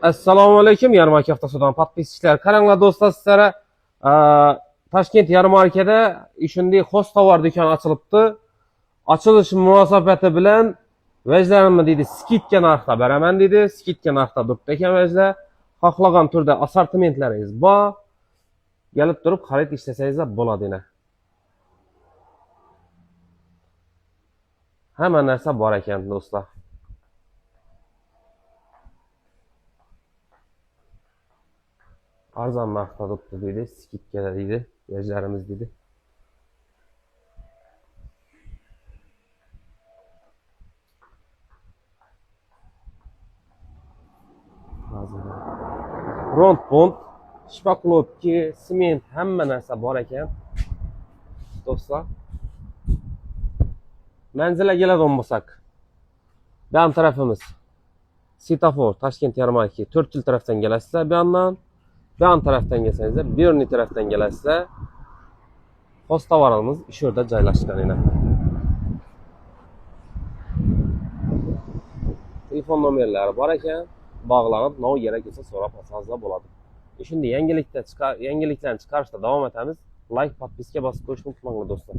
Assalomu alaykum, Yarmarka avtosudan podpischilar. Qaranglar do'stlar, sizlarga Toshkent Yarmarkada shunday xos tovar do'koni ochilibdi. Ochilish munosabati bilan vajlarimni deydi, skidka narxda beraman deydi. Skidka narxda turibdi ekan vajlar. Xohlagan turda assortimentlaringiz bor. Kelib turib xarid ishlasangiz bo'ladi yana. Hamma narsa bor ekan do'stlar. Arzon narxda turibdi deydi, skidkada deydi, vajlarimiz deydi. Front pont, shpaklopki, sement, hamma narsa bor ekan. Do'stlar, manzilga keladigan bo'lsak, bu ham tarafimiz Sitafor, Toshkent Yarmarka 4 yil tarafdan kelasizlar, bu yandan. Bu yan tarafdan kelsangiz, Berni tarafdan kelasizlar. Xos tovarimiz shu yerda joylashgan yana. Telefon nomerlari bor ekan. Bog'lanib, nov kerak bo'lsa so'rab olsangiz bo'ladi. Shunday yangiliklarni chiqarishda davom etamiz. Like, podpiska bosib qo'yishni unutmanglar do'stlar.